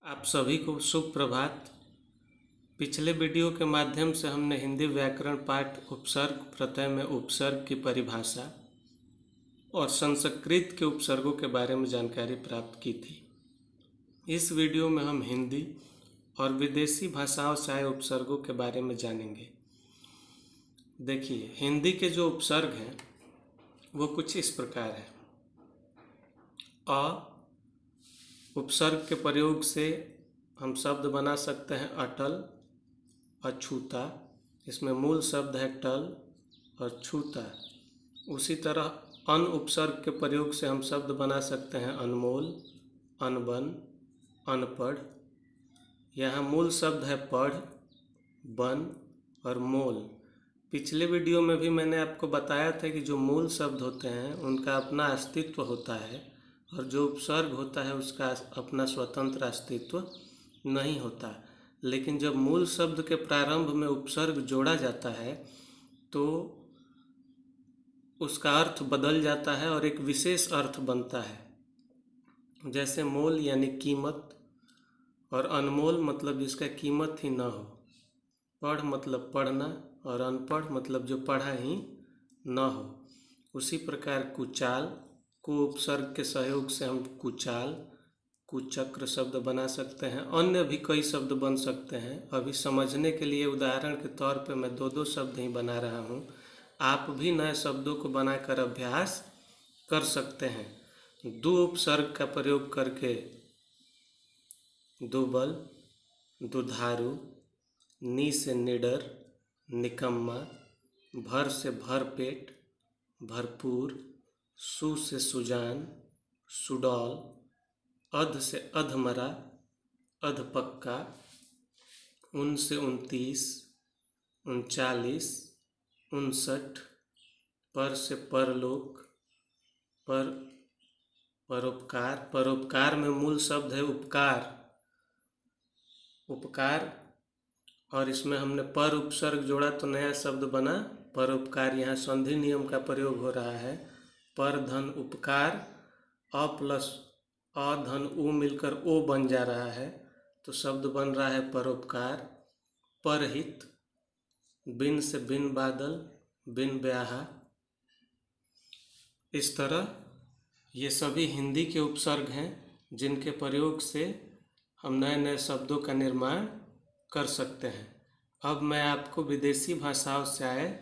आप सभी को शुभ प्रभात। पिछले वीडियो के माध्यम से हमने हिंदी व्याकरण पाठ उपसर्ग प्रत्यय में उपसर्ग की परिभाषा और संस्कृत के उपसर्गों के बारे में जानकारी प्राप्त की थी। इस वीडियो में हम हिंदी और विदेशी भाषाओं से आए उपसर्गों के बारे में जानेंगे। देखिए, हिंदी के जो उपसर्ग हैं वो कुछ इस प्रकार है। अ उपसर्ग के प्रयोग से हम शब्द बना सकते हैं अटल, अछूता। इसमें मूल शब्द है टल और छूता। उसी तरह अन उपसर्ग के प्रयोग से हम शब्द बना सकते हैं अनमोल, अनबन, अनपढ़। यहाँ मूल शब्द है पढ़, बन और मोल। पिछले वीडियो में भी मैंने आपको बताया था कि जो मूल शब्द होते हैं उनका अपना अस्तित्व होता है और जो उपसर्ग होता है उसका अपना स्वतंत्र अस्तित्व नहीं होता। लेकिन जब मूल शब्द के प्रारंभ में उपसर्ग जोड़ा जाता है तो उसका अर्थ बदल जाता है और एक विशेष अर्थ बनता है। जैसे मोल यानी कीमत, और अनमोल मतलब जिसका कीमत ही न हो। पढ़ मतलब पढ़ना, और अनपढ़ मतलब जो पढ़ा ही न हो। उसी प्रकार कुचाल को उपसर्ग के सहयोग से हम कुचाल, कुचक्र शब्द बना सकते हैं। अन्य भी कई शब्द बन सकते हैं। अभी समझने के लिए उदाहरण के तौर पे मैं दो शब्द ही बना रहा हूँ। आप भी नए शब्दों को बनाकर अभ्यास कर सकते हैं। दो उपसर्ग का प्रयोग करके दुबल, दुधारू, नी से निडर, निकम्मा, भर से भरपेट, भरपूर, सु से सुजान, सुडौल, अध से अधमरा, अधपक्का, उन से 29, 39, 59, पर से परलोक, पर परोपकार। परोपकार में मूल शब्द है उपकार, उपकार, और इसमें हमने पर उपसर्ग जोड़ा तो नया शब्द बना परोपकार। यहाँ संधि नियम का प्रयोग हो रहा है। पर धन उपकार, अ प्लस अ धन उ मिलकर ओ बन जा रहा है तो शब्द बन रहा है परोपकार। परहित, बिन से बिन बादल, बिन ब्याहा। इस तरह ये सभी हिंदी के उपसर्ग हैं जिनके प्रयोग से हम नए नए शब्दों का निर्माण कर सकते हैं। अब मैं आपको विदेशी भाषाओं से आए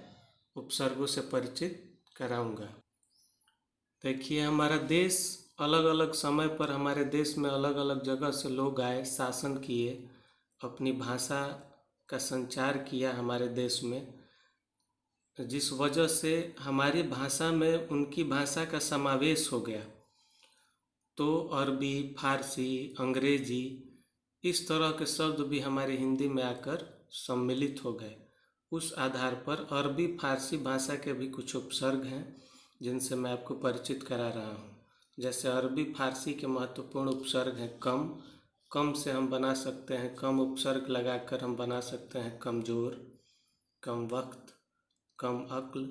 उपसर्गों से परिचित कराऊंगा। देखिए, हमारा देश अलग अलग समय पर हमारे देश में अलग अलग जगह से लोग आए, शासन किए, अपनी भाषा का संचार किया हमारे देश में, जिस वजह से हमारी भाषा में उनकी भाषा का समावेश हो गया। तो अरबी, फारसी, अंग्रेजी, इस तरह के शब्द भी हमारी हिंदी में आकर सम्मिलित हो गए। उस आधार पर अरबी फारसी भाषा के भी कुछ उपसर्ग हैं जिनसे मैं आपको परिचित करा रहा हूँ। जैसे अरबी फारसी के महत्वपूर्ण उपसर्ग हैं कम। कम से हम बना सकते हैं, कम उपसर्ग लगाकर हम बना सकते हैं कमज़ोर, कम वक्त, कम अक्ल।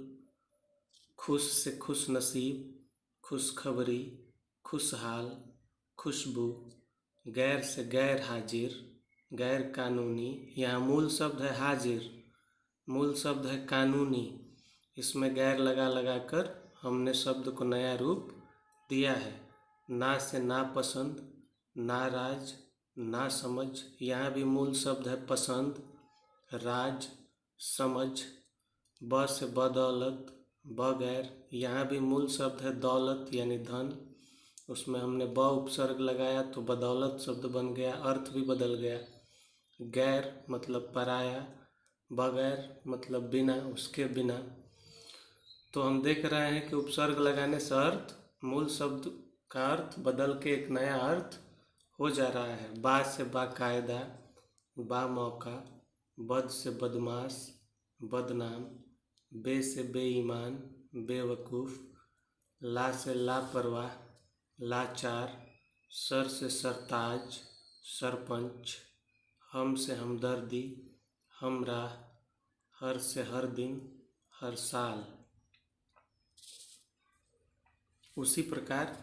खुश से खुश नसीब, खुशखबरी, खुशहाल, खुशबू। गैर से गैर हाजिर, गैर कानूनी। यहाँ मूल शब्द है हाजिर, मूल शब्द है कानूनी। इसमें गैर लगा कर हमने शब्द को नया रूप दिया है। ना से नापसंद, नाराज, ना समझ। यहाँ भी मूल शब्द है पसंद, राज, समझ। ब से बदौलत, बगैर। यहाँ भी मूल शब्द है दौलत यानी धन। उसमें हमने ब उपसर्ग लगाया तो बदौलत शब्द बन गया, अर्थ भी बदल गया। गैर मतलब पराया, बगैर मतलब बिना, उसके बिना। तो हम देख रहे हैं कि उपसर्ग लगाने से अर्थ, मूल शब्द का अर्थ बदल के एक नया अर्थ हो जा रहा है। बा से बाकायदा, बामौका, बद से बदमाश, बदनाम। बे से बेईमान, बेवकूफ़। ला से लापरवाह, लाचार। सर से सरताज, सरपंच। हम से हमदर्दी, हमराह। हर से हर दिन, हर साल। उसी प्रकार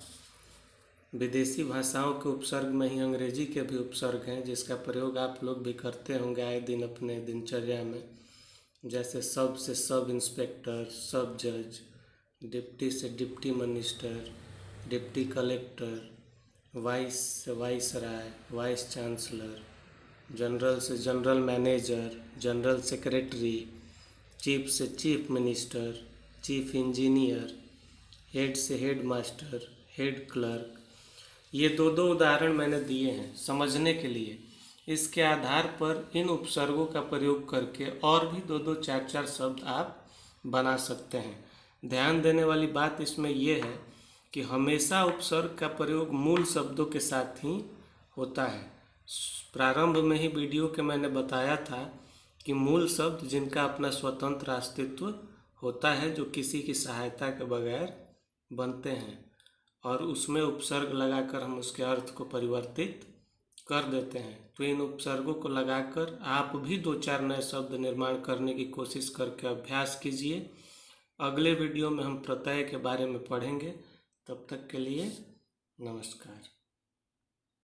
विदेशी भाषाओं के उपसर्ग में ही अंग्रेजी के भी उपसर्ग हैं, जिसका प्रयोग आप लोग भी करते होंगे आए दिन अपने दिनचर्या में। जैसे सब से सब इंस्पेक्टर, सब जज, डिप्टी से deputy minister, deputy collector, vice से वाइसराय, वाइस चांसलर, जनरल से general manager, general secretary, chief से chief minister, chief engineer, head से हेड मास्टर, हेड क्लर्क। ये दो उदाहरण मैंने दिए हैं समझने के लिए। इसके आधार पर इन उपसर्गों का प्रयोग करके और भी दो चार शब्द आप बना सकते हैं। ध्यान देने वाली बात इसमें यह है कि हमेशा उपसर्ग का प्रयोग मूल शब्दों के साथ ही होता है। प्रारंभ में ही वीडियो के मैंने बताया था कि मूल शब्द जिनका अपना स्वतंत्र अस्तित्व होता है, जो किसी की सहायता के बगैर बनते हैं, और उसमें उपसर्ग लगाकर हम उसके अर्थ को परिवर्तित कर देते हैं। तो इन उपसर्गों को लगाकर आप भी दो चार नए शब्द निर्माण करने की कोशिश करके अभ्यास कीजिए। अगले वीडियो में हम प्रत्यय के बारे में पढ़ेंगे। तब तक के लिए नमस्कार।